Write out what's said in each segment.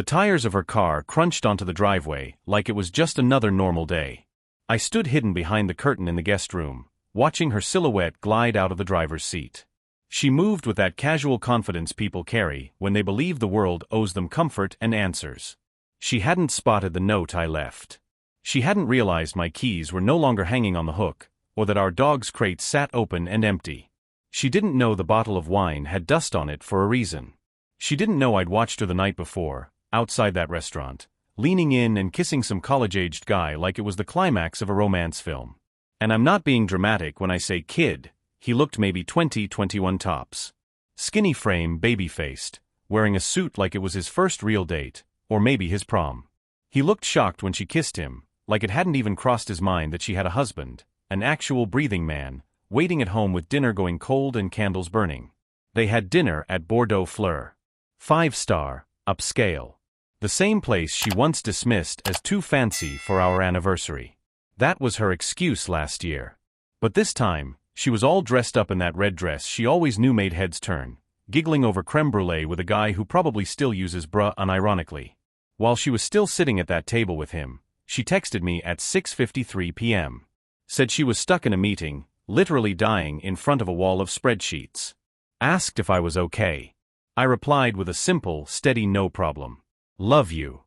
The tires of her car crunched onto the driveway like it was just another normal day. I stood hidden behind the curtain in the guest room, watching her silhouette glide out of the driver's seat. She moved with that casual confidence people carry when they believe the world owes them comfort and answers. She hadn't spotted the note I left. She hadn't realized my keys were no longer hanging on the hook, or that our dog's crate sat open and empty. She didn't know the bottle of wine had dust on it for a reason. She didn't know I'd watched her the night before, outside that restaurant, leaning in and kissing some college-aged guy like it was the climax of a romance film. And I'm not being dramatic when I say kid, he looked maybe 20, 21 tops. Skinny frame, baby-faced, wearing a suit like it was his first real date, or maybe his prom. He looked shocked when she kissed him, like it hadn't even crossed his mind that she had a husband, an actual breathing man, waiting at home with dinner going cold and candles burning. They had dinner at Bordeaux Fleur. 5-star, upscale. The same place she once dismissed as too fancy for our anniversary. That was her excuse last year. But this time, she was all dressed up in that red dress she always knew made heads turn, giggling over creme brulee with a guy who probably still uses bruh unironically. While she was still sitting at that table with him, she texted me at 6:53 p.m. Said she was stuck in a meeting, literally dying in front of a wall of spreadsheets. Asked if I was okay. I replied with a simple, steady no problem. Love you.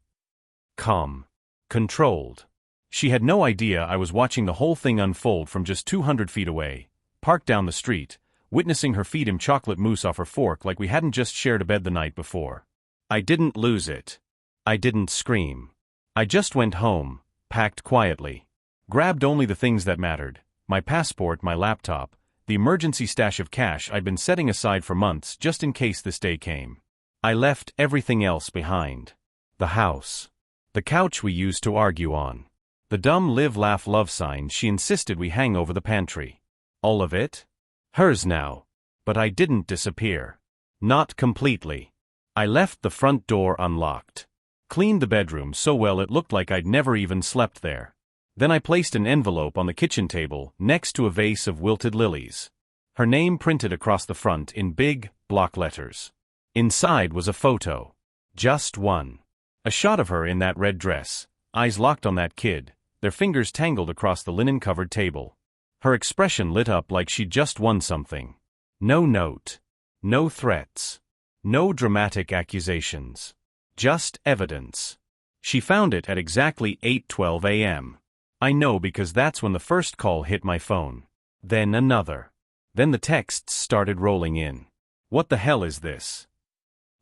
Calm. Controlled. She had no idea I was watching the whole thing unfold from just 200 feet away, parked down the street, witnessing her feed him chocolate mousse off her fork like we hadn't just shared a bed the night before. I didn't lose it. I didn't scream. I just went home, packed quietly. Grabbed only the things that mattered, my passport, my laptop, the emergency stash of cash I'd been setting aside for months just in case this day came. I left everything else behind. The house. The couch we used to argue on. The dumb live laugh love sign she insisted we hang over the pantry. All of it? Hers now. But I didn't disappear. Not completely. I left the front door unlocked. Cleaned the bedroom so well it looked like I'd never even slept there. Then I placed an envelope on the kitchen table next to a vase of wilted lilies. Her name printed across the front in big, block letters. Inside was a photo. Just one. A shot of her in that red dress, eyes locked on that kid, their fingers tangled across the linen-covered table. Her expression lit up like she'd just won something. No note. No threats. No dramatic accusations. Just evidence. She found it at exactly 8:12 a.m. I know because that's when the first call hit my phone. Then another. Then the texts started rolling in. What the hell is this?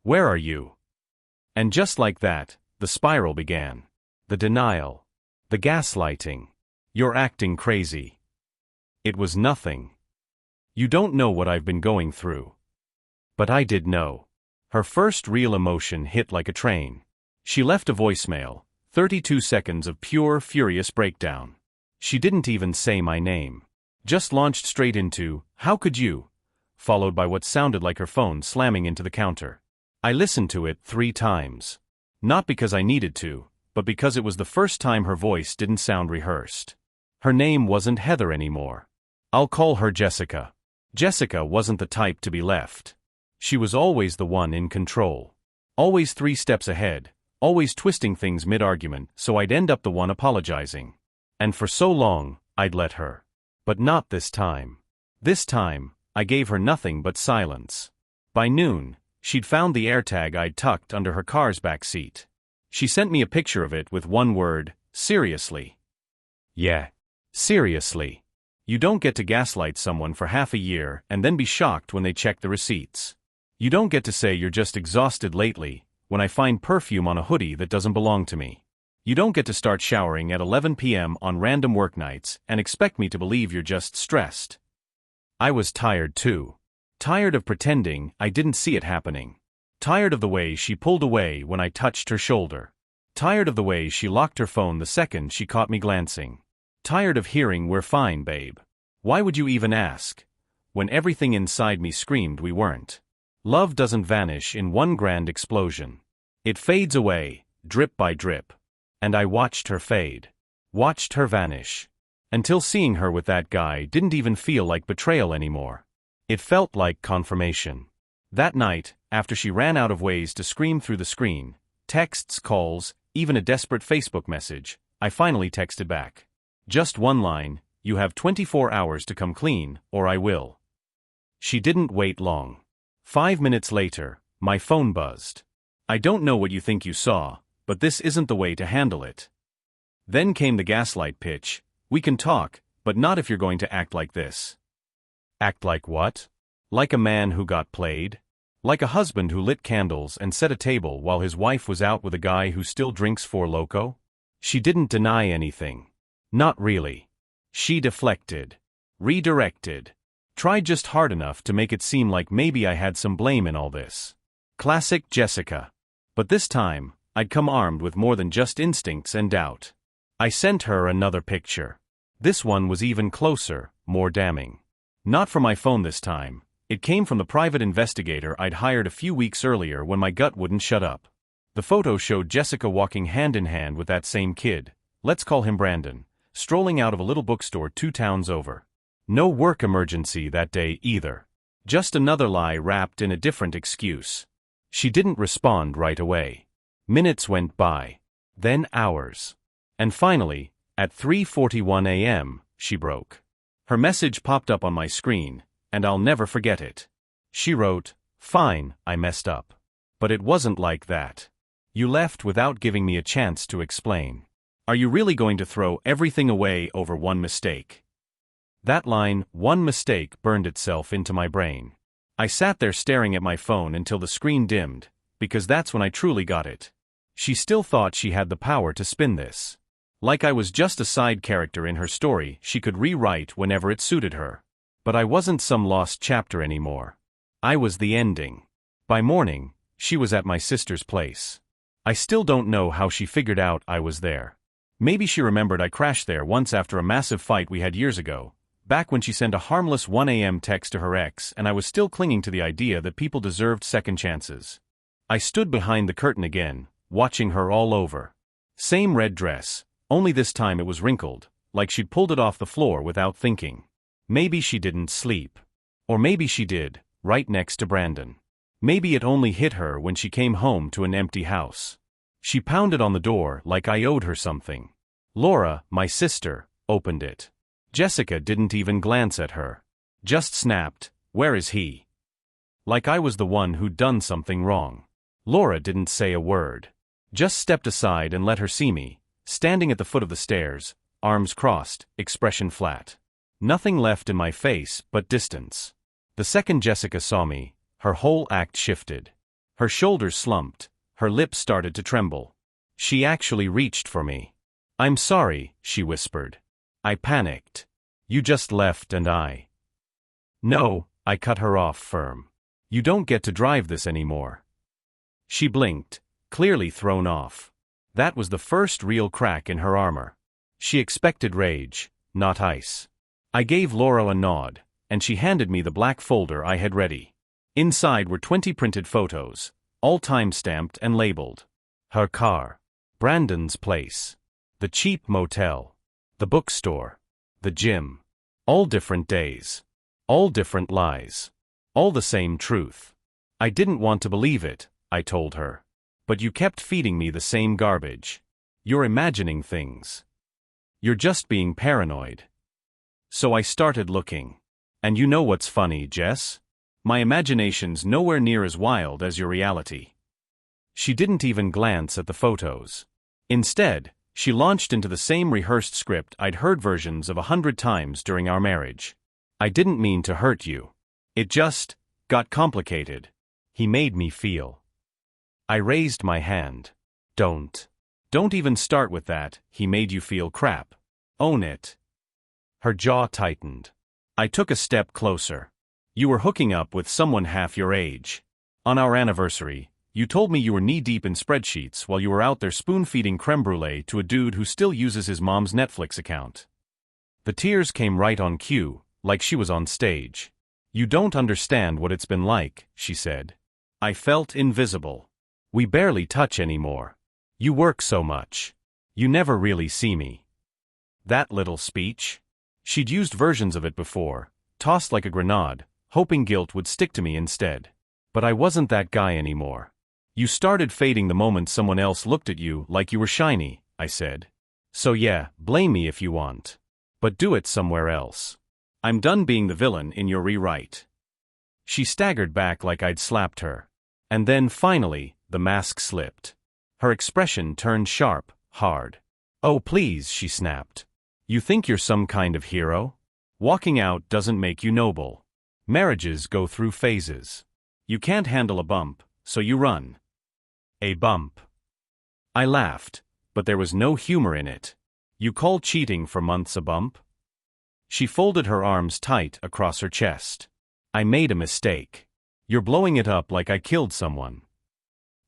Where are you? And just like that, the spiral began. The denial. The gaslighting. You're acting crazy. It was nothing. You don't know what I've been going through. But I did know. Her first real emotion hit like a train. She left a voicemail, 32 seconds of pure, furious breakdown. She didn't even say my name. Just launched straight into, "How could you?" followed by what sounded like her phone slamming into the counter. I listened to it 3 times. Not because I needed to, but because it was the first time her voice didn't sound rehearsed. Her name wasn't Heather anymore. I'll call her Jessica. Jessica wasn't the type to be left. She was always the one in control. Always 3 steps ahead, always twisting things mid-argument so I'd end up the one apologizing. And for so long, I'd let her. But not this time. This time, I gave her nothing but silence. By noon, she'd found the AirTag I'd tucked under her car's back seat. She sent me a picture of it with one word, seriously. Yeah. Seriously. You don't get to gaslight someone for half a year and then be shocked when they check the receipts. You don't get to say you're just exhausted lately when I find perfume on a hoodie that doesn't belong to me. You don't get to start showering at 11 p.m. on random work nights and expect me to believe you're just stressed. I was tired too. Tired of pretending I didn't see it happening. Tired of the way she pulled away when I touched her shoulder. Tired of the way she locked her phone the second she caught me glancing. Tired of hearing "We're fine, babe. Why would you even ask?" when everything inside me screamed we weren't. Love doesn't vanish in one grand explosion. It fades away, drip by drip. And I watched her fade. Watched her vanish. Until seeing her with that guy didn't even feel like betrayal anymore. It felt like confirmation. That night, after she ran out of ways to scream through the screen, Texts, calls, even a desperate Facebook message. I finally texted back. Just one line, "You have 24 hours to come clean, or I will." She didn't wait long. 5 minutes later, my phone buzzed. "I don't know what you think you saw, but this isn't the way to handle it." Then came the gaslight pitch. "We can talk, but not if you're going to act like this." Act like what? Like a man who got played? Like a husband who lit candles and set a table while his wife was out with a guy who still drinks Four Loko? She didn't deny anything. Not really. She deflected. Redirected. Tried just hard enough to make it seem like maybe I had some blame in all this. Classic Jessica. But this time, I'd come armed with more than just instincts and doubt. I sent her another picture. This one was even closer, more damning. Not from my phone this time. It came from the private investigator I'd hired a few weeks earlier when my gut wouldn't shut up. The photo showed Jessica walking hand in hand with that same kid, let's call him Brandon, strolling out of a little bookstore 2 towns over. No work emergency that day either. Just another lie wrapped in a different excuse. She didn't respond right away. Minutes went by. Then hours. And finally, at 3:41 a.m., she broke. Her message popped up on my screen, and I'll never forget it. She wrote, "Fine, I messed up. But it wasn't like that. You left without giving me a chance to explain. Are you really going to throw everything away over one mistake?" That line, one mistake, burned itself into my brain. I sat there staring at my phone until the screen dimmed, because that's when I truly got it. She still thought she had the power to spin this. Like I was just a side character in her story she could rewrite whenever it suited her. But I wasn't some lost chapter anymore. I was the ending. By morning, she was at my sister's place. I still don't know how she figured out I was there. Maybe she remembered I crashed there once after a massive fight we had years ago, back when she sent a harmless 1 a.m. text to her ex and I was still clinging to the idea that people deserved second chances. I stood behind the curtain again, watching her all over. Same red dress, only this time it was wrinkled, like she'd pulled it off the floor without thinking. Maybe she didn't sleep. Or maybe she did, right next to Brandon. Maybe it only hit her when she came home to an empty house. She pounded on the door like I owed her something. Laura, my sister, opened it. Jessica didn't even glance at her. Just snapped, "Where is he?" Like I was the one who'd done something wrong. Laura didn't say a word. Just stepped aside and let her see me, standing at the foot of the stairs, arms crossed, expression flat. Nothing left in my face but distance. The second Jessica saw me, her whole act shifted. Her shoulders slumped, her lips started to tremble. She actually reached for me. "I'm sorry," she whispered. I panicked. "You just left and I..." "No," I cut her off firm. "You don't get to drive this anymore." She blinked, clearly thrown off. That was the first real crack in her armor. She expected rage, not ice. I gave Laura a nod, and she handed me the black folder I had ready. Inside were 20 printed photos, all time-stamped and labeled. Her car. Brandon's place. The cheap motel. The bookstore. The gym. All different days. All different lies. All the same truth. I didn't want to believe it, I told her. But you kept feeding me the same garbage. You're imagining things. You're just being paranoid. So I started looking. And you know what's funny, Jess? My imagination's nowhere near as wild as your reality. She didn't even glance at the photos. Instead, she launched into the same rehearsed script I'd heard versions of 100 times during our marriage. "I didn't mean to hurt you. It just got complicated. He made me feel." I raised my hand. Don't even start with that, "he made you feel crap." Own it." Her jaw tightened. I took a step closer. "You were hooking up with someone half your age. On our anniversary, you told me you were knee-deep in spreadsheets while you were out there spoon-feeding creme brulee to a dude who still uses his mom's Netflix account." The tears came right on cue, like she was on stage. "You don't understand what it's been like," she said. "I felt invisible. We barely touch anymore. You work so much. You never really see me." That little speech? She'd used versions of it before, tossed like a grenade, hoping guilt would stick to me instead. But I wasn't that guy anymore. You started fading the moment someone else looked at you like you were shiny, I said. So yeah, blame me if you want. But do it somewhere else. I'm done being the villain in your rewrite. She staggered back like I'd slapped her. And then, finally, the mask slipped. Her expression turned sharp, hard. Oh please, she snapped. You think you're some kind of hero? Walking out doesn't make you noble. Marriages go through phases. You can't handle a bump, so you run. A bump. I laughed, but there was no humor in it. You call cheating for months a bump? She folded her arms tight across her chest. I made a mistake. You're blowing it up like I killed someone.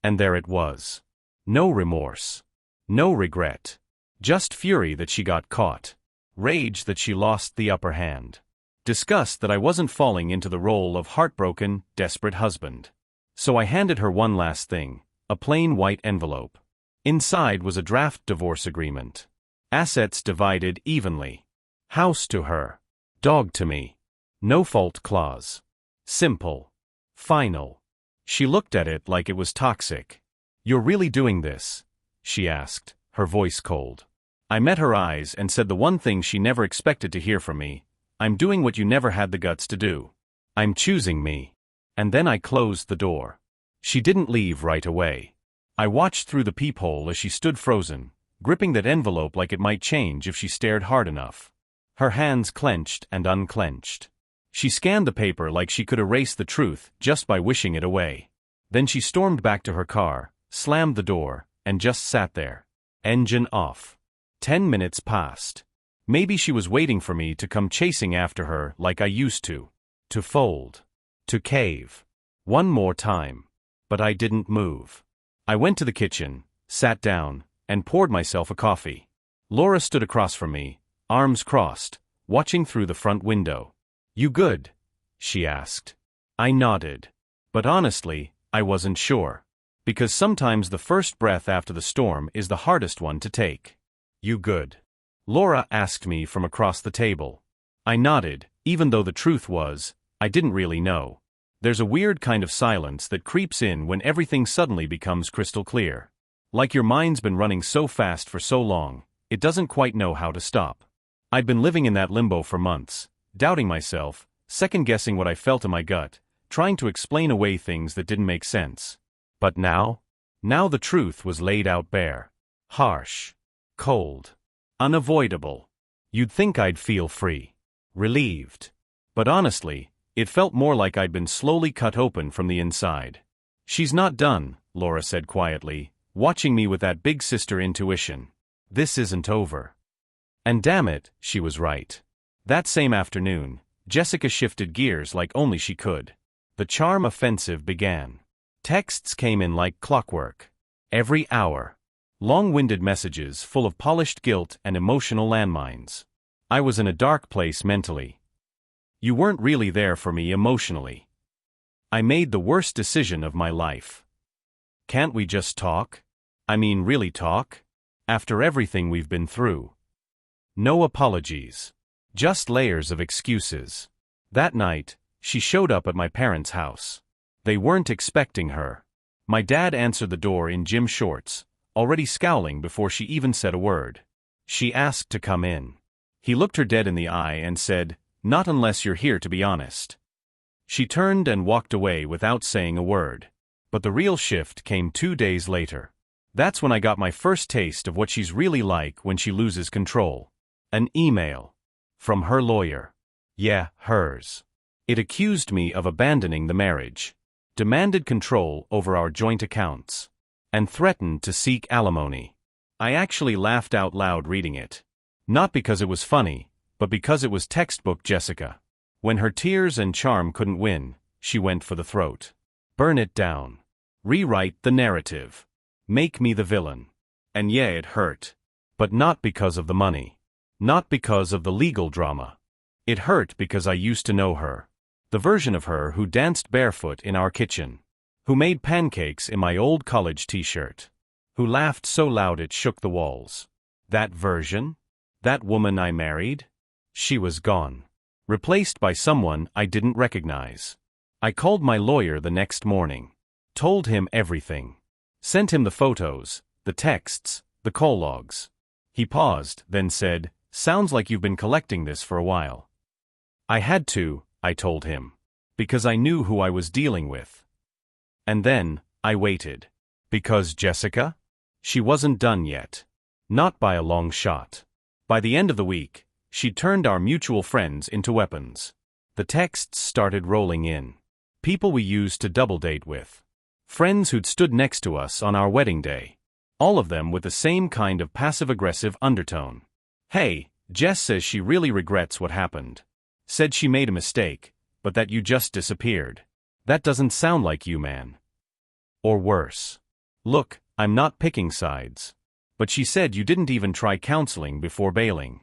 And there it was. No remorse. No regret. Just fury that she got caught. Rage that she lost the upper hand. Disgust that I wasn't falling into the role of heartbroken, desperate husband. So I handed her one last thing, a plain white envelope. Inside was a draft divorce agreement. Assets divided evenly. House to her. Dog to me. No fault clause. Simple. Final. She looked at it like it was toxic. You're really doing this? She asked, her voice cold. I met her eyes and said the one thing she never expected to hear from me. I'm doing what you never had the guts to do. I'm choosing me. And then I closed the door. She didn't leave right away. I watched through the peephole as she stood frozen, gripping that envelope like it might change if she stared hard enough. Her hands clenched and unclenched. She scanned the paper like she could erase the truth just by wishing it away. Then she stormed back to her car, slammed the door, and just sat there. Engine off. 10 minutes passed. Maybe she was waiting for me to come chasing after her like I used to. To fold. To cave. One more time. But I didn't move. I went to the kitchen, sat down, and poured myself a coffee. Laura stood across from me, arms crossed, watching through the front window. You good? She asked. I nodded. But honestly, I wasn't sure. Because sometimes the first breath after the storm is the hardest one to take. You good? Laura asked me from across the table. I nodded, even though the truth was, I didn't really know. There's a weird kind of silence that creeps in when everything suddenly becomes crystal clear. Like your mind's been running so fast for so long, it doesn't quite know how to stop. I'd been living in that limbo for months, doubting myself, second-guessing what I felt in my gut, trying to explain away things that didn't make sense. But now? Now the truth was laid out bare. Harsh. Cold. Unavoidable. You'd think I'd feel free. Relieved. But honestly, it felt more like I'd been slowly cut open from the inside. She's not done, Laura said quietly, watching me with that big sister intuition. This isn't over. And damn it, she was right. That same afternoon, Jessica shifted gears like only she could. The charm offensive began. Texts came in like clockwork. Every hour. Long-winded messages full of polished guilt and emotional landmines. I was in a dark place mentally. You weren't really there for me emotionally. I made the worst decision of my life. Can't we just talk? I mean, really talk? After everything we've been through. No apologies. Just layers of excuses. That night, she showed up at my parents' house. They weren't expecting her. My dad answered the door in gym shorts, already scowling before she even said a word. She asked to come in. He looked her dead in the eye and said, "Not unless you're here to be honest." She turned and walked away without saying a word. But the real shift came 2 days later. That's when I got my first taste of what she's really like when she loses control. An email. From her lawyer. Yeah, hers. It accused me of abandoning the marriage. Demanded control over our joint accounts. And threatened to seek alimony. I actually laughed out loud reading it. Not because it was funny, but because it was textbook Jessica. When her tears and charm couldn't win, she went for the throat. Burn it down. Rewrite the narrative. Make me the villain. And yeah, it hurt. But not because of the money. Not because of the legal drama. It hurt because I used to know her. The version of her who danced barefoot in our kitchen. Who made pancakes in my old college t-shirt. Who laughed so loud it shook the walls. That version? That woman I married? She was gone. Replaced by someone I didn't recognize. I called my lawyer the next morning. Told him everything. Sent him the photos, the texts, the call logs. He paused, then said, "Sounds like you've been collecting this for a while." "I had to," I told him. "Because I knew who I was dealing with." And then, I waited. Because Jessica? She wasn't done yet. Not by a long shot. By the end of the week, she'd turned our mutual friends into weapons. The texts started rolling in. People we used to double date with. Friends who'd stood next to us on our wedding day. All of them with the same kind of passive-aggressive undertone. "Hey, Jess says she really regrets what happened. Said she made a mistake, but that you just disappeared. That doesn't sound like you, man." Or worse. "Look, I'm not picking sides. But she said you didn't even try counseling before bailing."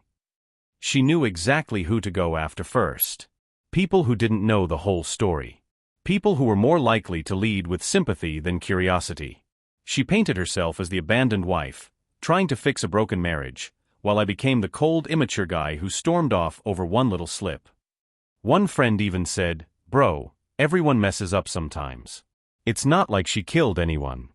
She knew exactly who to go after first. People who didn't know the whole story. People who were more likely to lead with sympathy than curiosity. She painted herself as the abandoned wife, trying to fix a broken marriage, while I became the cold, immature guy who stormed off over one little slip. One friend even said, "Bro, everyone messes up sometimes. It's not like she killed anyone."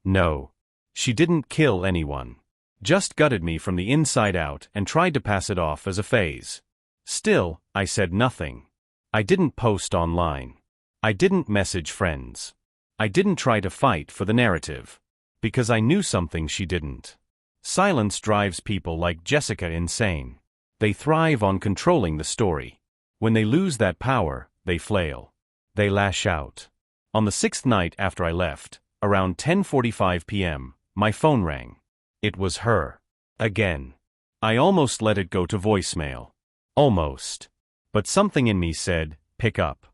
No. She didn't kill anyone. Just gutted me from the inside out and tried to pass it off as a phase. Still, I said nothing. I didn't post online. I didn't message friends. I didn't try to fight for the narrative. Because I knew something she didn't. Silence drives people like Jessica insane. They thrive on controlling the story. When they lose that power, they flail. They lash out. On the 6th night after I left, around 10:45 p.m., my phone rang. It was her. Again. I almost let it go to voicemail. Almost. But something in me said, "Pick up."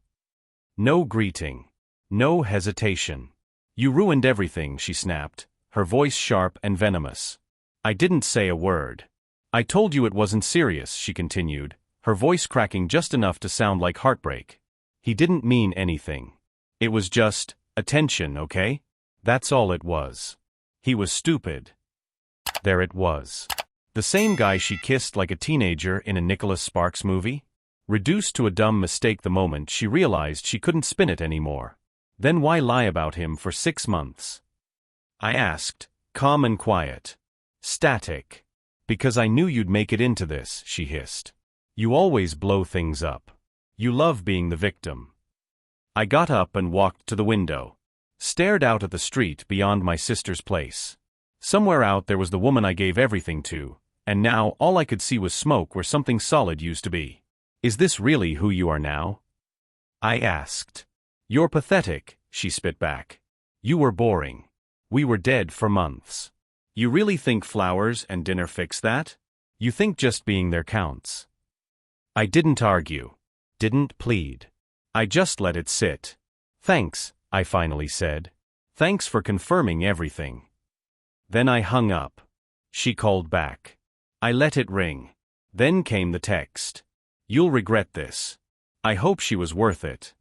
No greeting. No hesitation. "You ruined everything," she snapped, her voice sharp and venomous. I didn't say a word. "I told you it wasn't serious," she continued, her voice cracking just enough to sound like heartbreak. "He didn't mean anything. It was just attention, okay? That's all it was. He was stupid." There it was. The same guy she kissed like a teenager in a Nicholas Sparks movie? Reduced to a dumb mistake the moment she realized she couldn't spin it anymore. Then why lie about him for 6 months? I asked, calm and quiet. Static. "Because I knew you'd make it into this," she hissed. "You always blow things up. You love being the victim." I got up and walked to the window. Stared out at the street beyond my sister's place. Somewhere out there was the woman I gave everything to, and now all I could see was smoke where something solid used to be. "Is this really who you are now?" I asked. "You're pathetic," she spit back. "You were boring. We were dead for months. You really think flowers and dinner fix that? You think just being there counts?" I didn't argue. Didn't plead. I just let it sit. "Thanks," I finally said. "Thanks for confirming everything." Then I hung up. She called back. I let it ring. Then came the text. "You'll regret this." I hope she was worth it.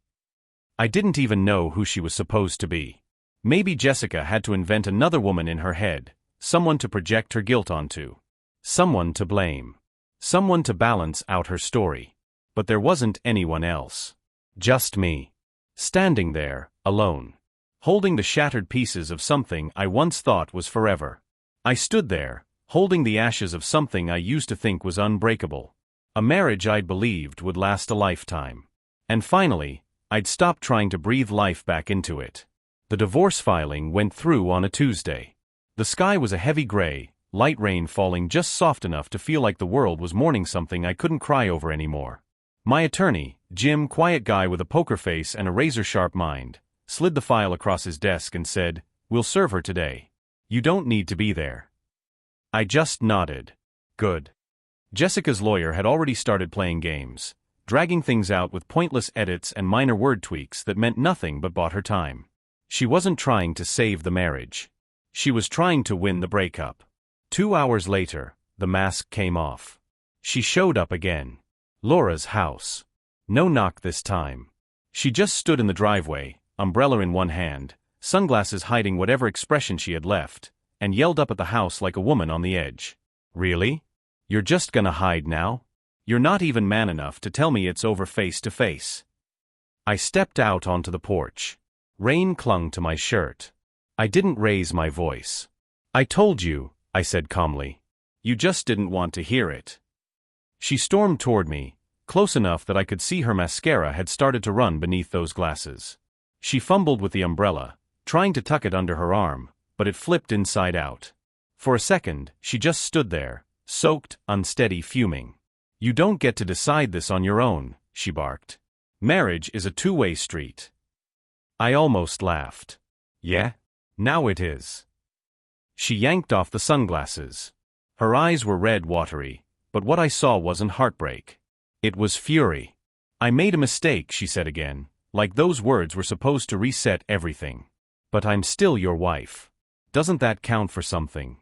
I didn't even know who she was supposed to be. Maybe Jessica had to invent another woman in her head, someone to project her guilt onto. Someone to blame. Someone to balance out her story. But there wasn't anyone else. Just me. Standing there, alone. Holding the shattered pieces of something I once thought was forever. I stood there, holding the ashes of something I used to think was unbreakable. A marriage I'd believed would last a lifetime. And finally, I'd stopped trying to breathe life back into it. The divorce filing went through on a Tuesday. The sky was a heavy gray, light rain falling just soft enough to feel like the world was mourning something I couldn't cry over anymore. My attorney, Jim, quiet guy with a poker face and a razor-sharp mind, slid the file across his desk and said, "We'll serve her today. You don't need to be there." I just nodded. Good. Jessica's lawyer had already started playing games, dragging things out with pointless edits and minor word tweaks that meant nothing but bought her time. She wasn't trying to save the marriage. She was trying to win the breakup. 2 hours later, the mask came off. She showed up again. Laura's house. No knock this time. She just stood in the driveway, umbrella in one hand, sunglasses hiding whatever expression she had left, and yelled up at the house like a woman on the edge. "Really? You're just gonna hide now? You're not even man enough to tell me it's over face to face." I stepped out onto the porch. Rain clung to my shirt. I didn't raise my voice. I told you, I said calmly. You just didn't want to hear it. She stormed toward me, close enough that I could see her mascara had started to run beneath those glasses. She fumbled with the umbrella, trying to tuck it under her arm, but it flipped inside out. For a second, she just stood there, soaked, unsteady, fuming. You don't get to decide this on your own, she barked. Marriage is a two-way street. I almost laughed. Yeah? Now it is. She yanked off the sunglasses. Her eyes were red, watery, but what I saw wasn't heartbreak. It was fury. I made a mistake, she said again, like those words were supposed to reset everything. But I'm still your wife. Doesn't that count for something?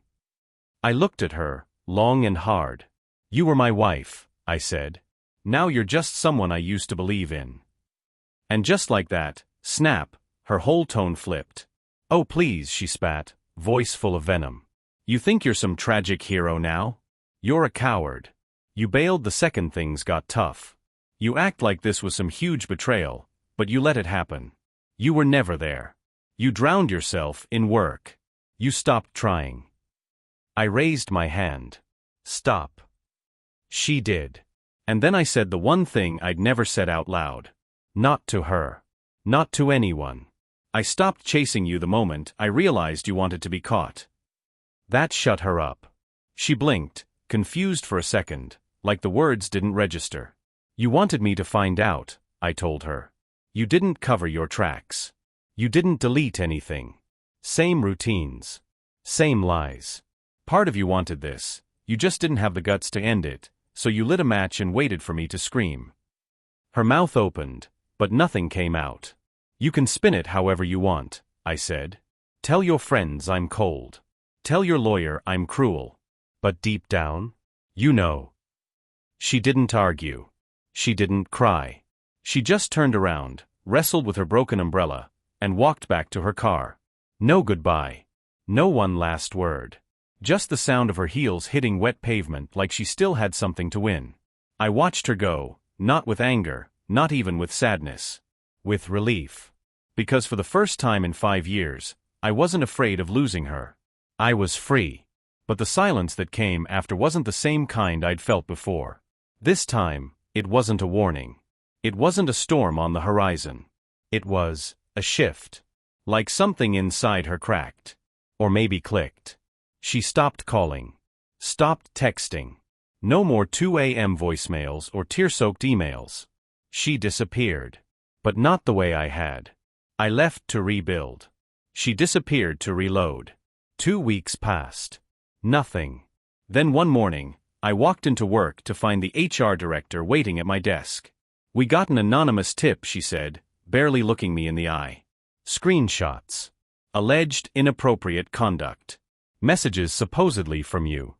I looked at her, long and hard. You were my wife, I said. Now you're just someone I used to believe in. And just like that, snap, her whole tone flipped. Oh please, she spat, voice full of venom. You think you're some tragic hero now? You're a coward. You bailed the second things got tough. You act like this was some huge betrayal, but you let it happen. You were never there. You drowned yourself in work. You stopped trying. I raised my hand. Stop. She did. And then I said the one thing I'd never said out loud. Not to her. Not to anyone. I stopped chasing you the moment I realized you wanted to be caught. That shut her up. She blinked, confused for a second, like the words didn't register. You wanted me to find out, I told her. You didn't cover your tracks. You didn't delete anything. Same routines. Same lies. Part of you wanted this, you just didn't have the guts to end it, so you lit a match and waited for me to scream. Her mouth opened, but nothing came out. You can spin it however you want, I said. Tell your friends I'm cold. Tell your lawyer I'm cruel. But deep down, you know. She didn't argue. She didn't cry. She just turned around, wrestled with her broken umbrella, and walked back to her car. No goodbye. No one last word. Just the sound of her heels hitting wet pavement like she still had something to win. I watched her go, not with anger, not even with sadness. With relief. Because for the first time in 5 years, I wasn't afraid of losing her. I was free. But the silence that came after wasn't the same kind I'd felt before. This time, it wasn't a warning. It wasn't a storm on the horizon. It was a shift. Like something inside her cracked. Or maybe clicked. She stopped calling. Stopped texting. No more 2 a.m. voicemails or tear-soaked emails. She disappeared. But not the way I had. I left to rebuild. She disappeared to reload. 2 weeks passed. Nothing. Then one morning, I walked into work to find the HR director waiting at my desk. We got an anonymous tip, she said, barely looking me in the eye. Screenshots. Alleged inappropriate conduct. Messages supposedly from you.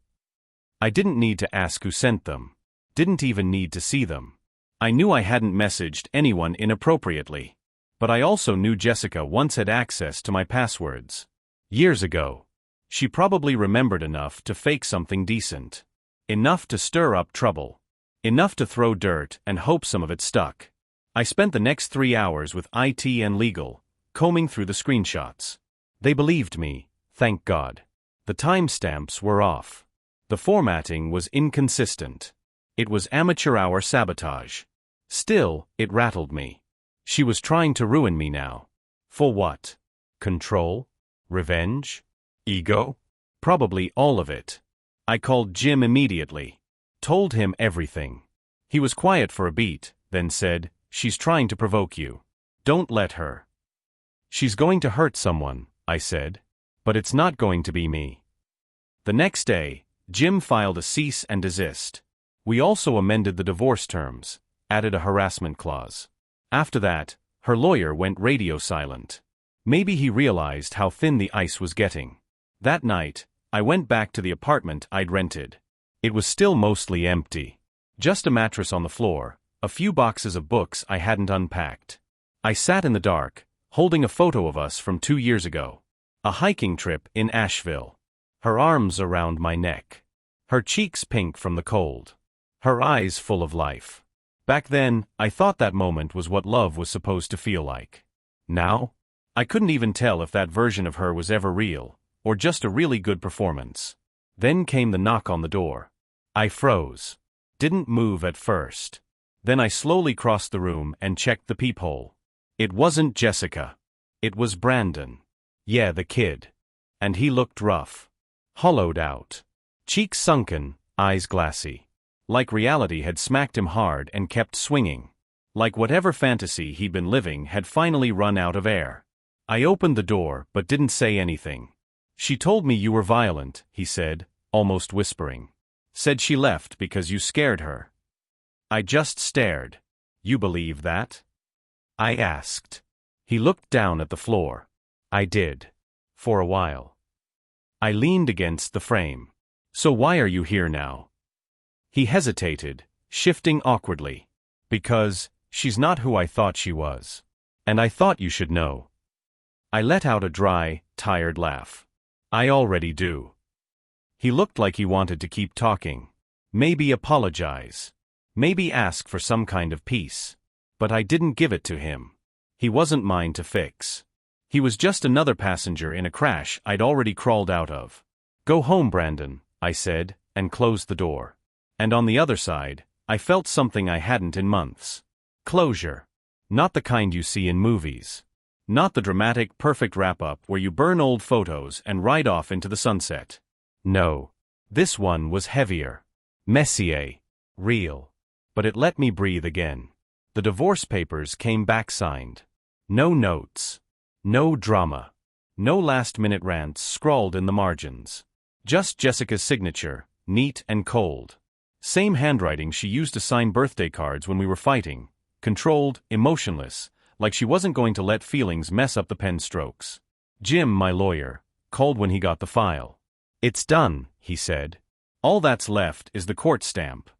I didn't need to ask who sent them. Didn't even need to see them. I knew I hadn't messaged anyone inappropriately. But I also knew Jessica once had access to my passwords. Years ago. She probably remembered enough to fake something decent. Enough to stir up trouble. Enough to throw dirt and hope some of it stuck. I spent the next 3 hours with IT and legal, combing through the screenshots. They believed me, thank God. The timestamps were off. The formatting was inconsistent. It was amateur hour sabotage. Still, it rattled me. She was trying to ruin me now. For what? Control? Revenge? Ego? Probably all of it. I called Jim immediately. Told him everything. He was quiet for a beat, then said, "She's trying to provoke you. Don't let her." "She's going to hurt someone," I said. "But it's not going to be me." The next day, Jim filed a cease and desist. We also amended the divorce terms, added a harassment clause. After that, her lawyer went radio silent. Maybe he realized how thin the ice was getting. That night, I went back to the apartment I'd rented. It was still mostly empty. Just a mattress on the floor, a few boxes of books I hadn't unpacked. I sat in the dark, holding a photo of us from 2 years ago. A hiking trip in Asheville. Her arms around my neck. Her cheeks pink from the cold. Her eyes full of life. Back then, I thought that moment was what love was supposed to feel like. Now? I couldn't even tell if that version of her was ever real, or just a really good performance. Then came the knock on the door. I froze. Didn't move at first. Then I slowly crossed the room and checked the peephole. It wasn't Jessica. It was Brandon. Yeah, the kid. And he looked rough. Hollowed out. Cheeks sunken, eyes glassy. Like reality had smacked him hard and kept swinging. Like whatever fantasy he'd been living had finally run out of air. I opened the door but didn't say anything. She told me you were violent, he said, almost whispering. Said she left because you scared her. I just stared. You believe that? I asked. He looked down at the floor. I did. For a while. I leaned against the frame. So why are you here now? He hesitated, shifting awkwardly. Because she's not who I thought she was. And I thought you should know. I let out a dry, tired laugh. I already do. He looked like he wanted to keep talking. Maybe apologize. Maybe ask for some kind of peace. But I didn't give it to him. He wasn't mine to fix. He was just another passenger in a crash I'd already crawled out of. Go home, Brandon, I said, and closed the door. And on the other side, I felt something I hadn't in months. Closure. Not the kind you see in movies. Not the dramatic, perfect wrap-up where you burn old photos and ride off into the sunset. No. This one was heavier. Messier. Real. But it let me breathe again. The divorce papers came back signed. No notes. No drama. No last-minute rants scrawled in the margins. Just Jessica's signature, neat and cold. Same handwriting she used to sign birthday cards when we were fighting. Controlled, emotionless, like she wasn't going to let feelings mess up the pen strokes. Jim, my lawyer, called when he got the file. It's done, he said. All that's left is the court stamp.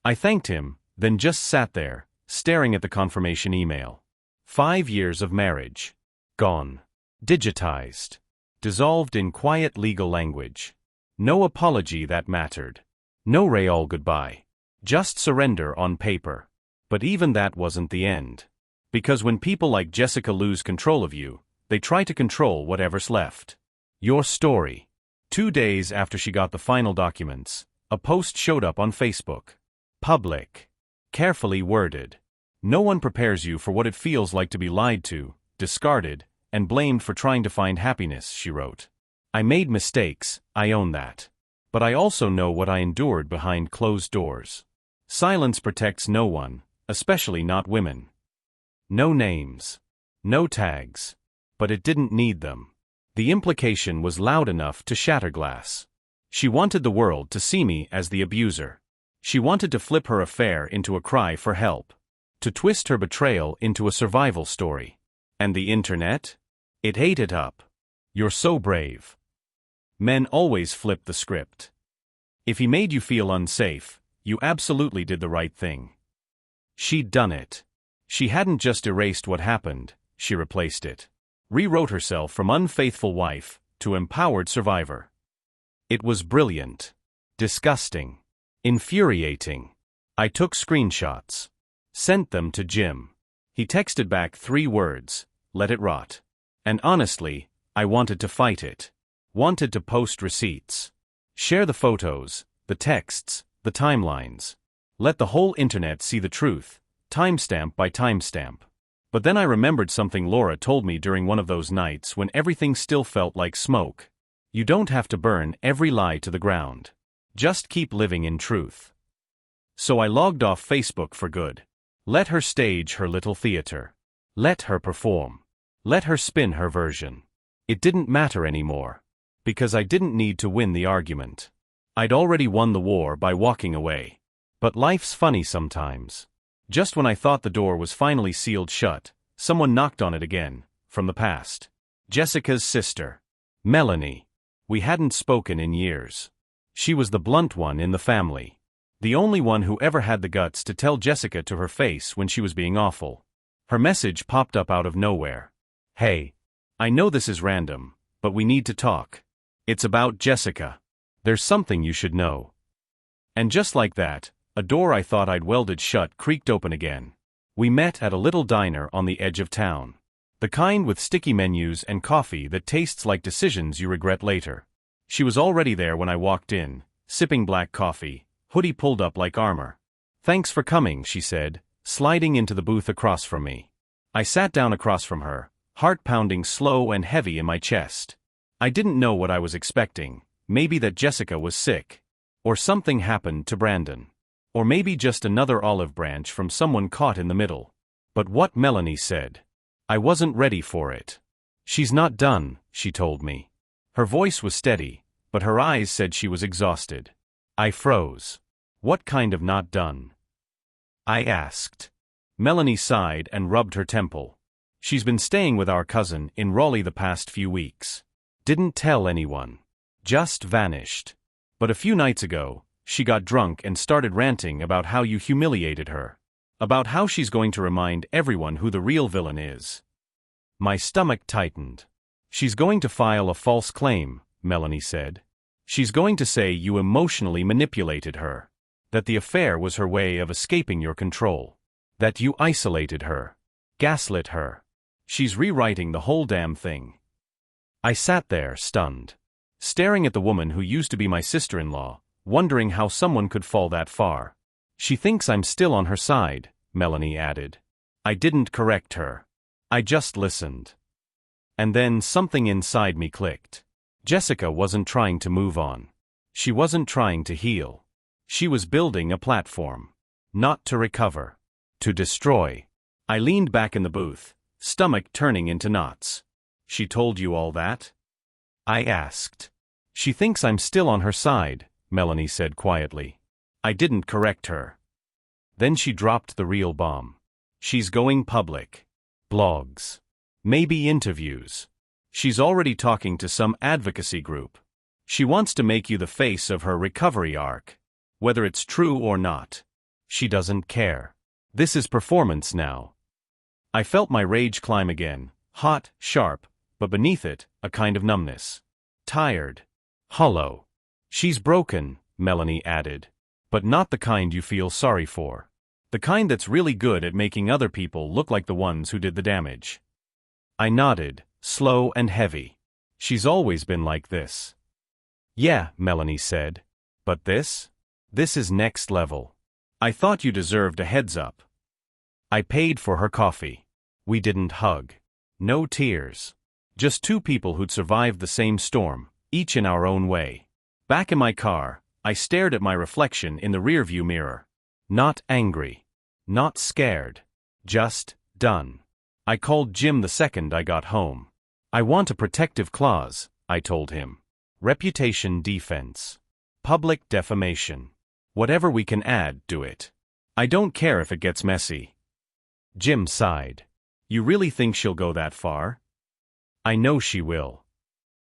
I thanked him, then just sat there, staring at the confirmation email. 5 years of marriage. Gone. Digitized. Dissolved in quiet legal language. No apology that mattered. No Rayall goodbye. Just surrender on paper. But even that wasn't the end. Because when people like Jessica lose control of you, they try to control whatever's left. Your story. 2 days after she got the final documents, a post showed up on Facebook. Public. Carefully worded. No one prepares you for what it feels like to be lied to, discarded, and blamed for trying to find happiness, she wrote. I made mistakes, I own that. But I also know what I endured behind closed doors. Silence protects no one, especially not women. No names. No tags. But it didn't need them. The implication was loud enough to shatter glass. She wanted the world to see me as the abuser. She wanted to flip her affair into a cry for help. To twist her betrayal into a survival story. And the internet? It ate it up. You're so brave. Men always flip the script. If he made you feel unsafe, you absolutely did the right thing. She'd done it. She hadn't just erased what happened, she replaced it. Rewrote herself from unfaithful wife to empowered survivor. It was brilliant. Disgusting. Infuriating. I took screenshots. Sent them to Jim. He texted back 3 words, let it rot. And honestly, I wanted to fight it. Wanted to post receipts. Share the photos, the texts, the timelines. Let the whole internet see the truth, timestamp by timestamp. But then I remembered something Laura told me during one of those nights when everything still felt like smoke. You don't have to burn every lie to the ground. Just keep living in truth. So I logged off Facebook for good. Let her stage her little theater. Let her perform. Let her spin her version. It didn't matter anymore. Because I didn't need to win the argument. I'd already won the war by walking away. But life's funny sometimes. Just when I thought the door was finally sealed shut, someone knocked on it again, from the past. Jessica's sister. Melanie. We hadn't spoken in years. She was the blunt one in the family. The only one who ever had the guts to tell Jessica to her face when she was being awful. Her message popped up out of nowhere. Hey. I know this is random, but we need to talk. It's about Jessica. There's something you should know. And just like that, a door I thought I'd welded shut creaked open again. We met at a little diner on the edge of town. The kind with sticky menus and coffee that tastes like decisions you regret later. She was already there when I walked in, sipping black coffee, hoodie pulled up like armor. "Thanks for coming," she said, sliding into the booth across from me. I sat down across from her, heart pounding slow and heavy in my chest. I didn't know what I was expecting. Maybe that Jessica was sick. Or something happened to Brandon. Or maybe just another olive branch from someone caught in the middle. But what Melanie said. I wasn't ready for it. "She's not done," she told me. Her voice was steady, but her eyes said she was exhausted. I froze. "What kind of not done?" I asked. Melanie sighed and rubbed her temple. "She's been staying with our cousin in Raleigh the past few weeks. Didn't tell anyone. Just vanished. But a few nights ago, she got drunk and started ranting about how you humiliated her. About how she's going to remind everyone who the real villain is." My stomach tightened. "She's going to file a false claim," Melanie said. "She's going to say you emotionally manipulated her. That the affair was her way of escaping your control. That you isolated her. Gaslit her. She's rewriting the whole damn thing." I sat there, stunned. Staring at the woman who used to be my sister-in-law, wondering how someone could fall that far. "She thinks I'm still on her side," Melanie added. I didn't correct her. I just listened. And then something inside me clicked. Jessica wasn't trying to move on. She wasn't trying to heal. She was building a platform. Not to recover. To destroy. I leaned back in the booth, stomach turning into knots. "She told you all that?" I asked. "She thinks I'm still on her side," Melanie said quietly. I didn't correct her. Then she dropped the real bomb. "She's going public. Blogs. Maybe interviews. She's already talking to some advocacy group. She wants to make you the face of her recovery arc. Whether it's true or not. She doesn't care. This is performance now." I felt my rage climb again, hot, sharp, but beneath it, a kind of numbness. Tired. Hollow. "She's broken," Melanie added. "But not the kind you feel sorry for. The kind that's really good at making other people look like the ones who did the damage." I nodded, slow and heavy. "She's always been like this." "Yeah," Melanie said. "But this? This is next level. I thought you deserved a heads up." I paid for her coffee. We didn't hug. No tears. Just two people who'd survived the same storm, each in our own way. Back in my car, I stared at my reflection in the rearview mirror. Not angry. Not scared. Just done. I called Jim the second I got home. "I want a protective clause," I told him. "Reputation defense. Public defamation. Whatever we can add, do it. I don't care if it gets messy." Jim sighed. "You really think she'll go that far?" "I know she will."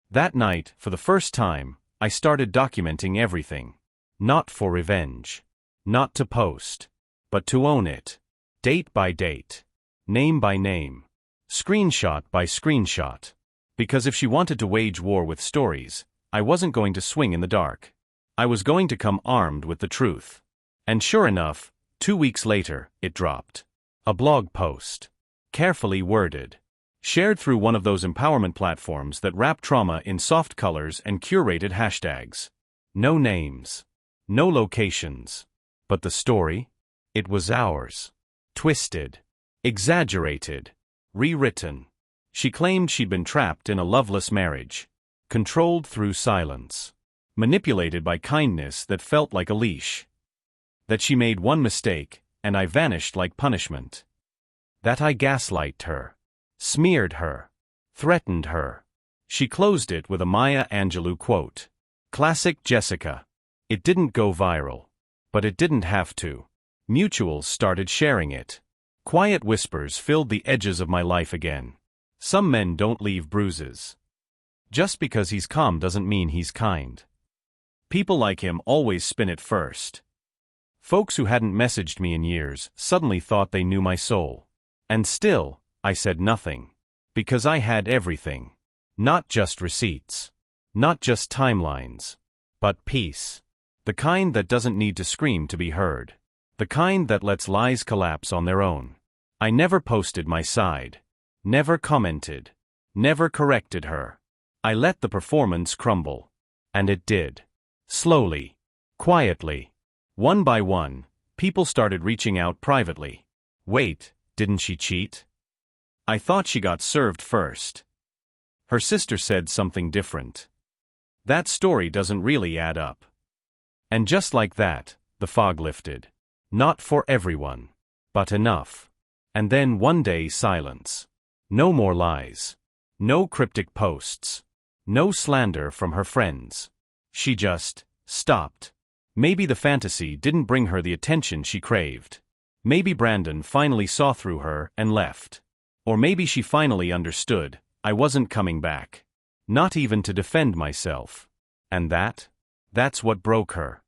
That night, for the first time, I started documenting everything. Not for revenge. Not to post. But to own it. Date by date. Name by name. Screenshot by screenshot. Because if she wanted to wage war with stories, I wasn't going to swing in the dark. I was going to come armed with the truth. And sure enough, 2 weeks later, it dropped. A blog post. Carefully worded. Shared through one of those empowerment platforms that wrap trauma in soft colors and curated hashtags. No names. No locations. But the story? It was ours. Twisted. Exaggerated. Rewritten. She claimed she'd been trapped in a loveless marriage. Controlled through silence. Manipulated by kindness that felt like a leash. That she made one mistake, and I vanished like punishment. That I gaslighted her. Smeared her. Threatened her. She closed it with a Maya Angelou quote. Classic Jessica. It didn't go viral. But it didn't have to. Mutuals started sharing it. Quiet whispers filled the edges of my life again. Some men don't leave bruises. Just because he's calm doesn't mean he's kind. People like him always spin it first. Folks who hadn't messaged me in years suddenly thought they knew my soul. And still, I said nothing. Because I had everything. Not just receipts. Not just timelines. But peace. The kind that doesn't need to scream to be heard. The kind that lets lies collapse on their own. I never posted my side. Never commented. Never corrected her. I let the performance crumble. And it did. Slowly. Quietly. One by one, people started reaching out privately. Wait, didn't she cheat? I thought she got served first. Her sister said something different. That story doesn't really add up. And just like that, the fog lifted. Not for everyone. But enough. And then one day silence. No more lies. No cryptic posts. No slander from her friends. She just stopped. Maybe the fantasy didn't bring her the attention she craved. Maybe Brandon finally saw through her and left. Or maybe she finally understood, I wasn't coming back. Not even to defend myself. And that's what broke her.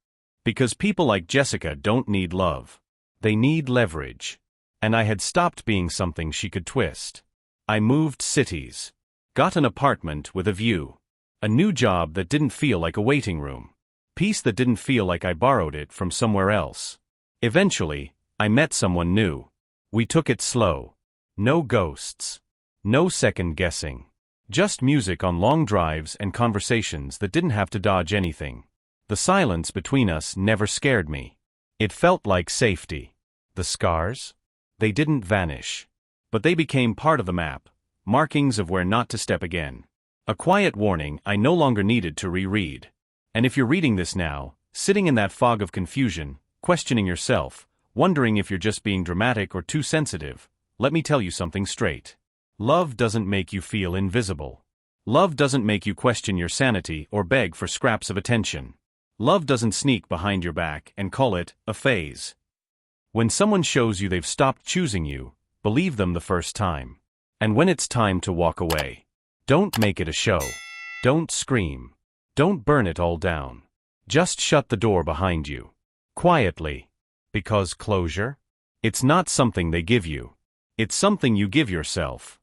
Because people like Jessica don't need love. They need leverage. And I had stopped being something she could twist. I moved cities. Got an apartment with a view. A new job that didn't feel like a waiting room. Peace that didn't feel like I borrowed it from somewhere else. Eventually, I met someone new. We took it slow. No ghosts. No second guessing. Just music on long drives and conversations that didn't have to dodge anything. The silence between us never scared me. It felt like safety. The scars? They didn't vanish. But they became part of the map, markings of where not to step again. A quiet warning I no longer needed to reread. And if you're reading this now, sitting in that fog of confusion, questioning yourself, wondering if you're just being dramatic or too sensitive, let me tell you something straight. Love doesn't make you feel invisible. Love doesn't make you question your sanity or beg for scraps of attention. Love doesn't sneak behind your back and call it a phase. When someone shows you they've stopped choosing you, believe them the first time. And when it's time to walk away, don't make it a show. Don't scream. Don't burn it all down. Just shut the door behind you. Quietly. Because closure? It's not something they give you. It's something you give yourself.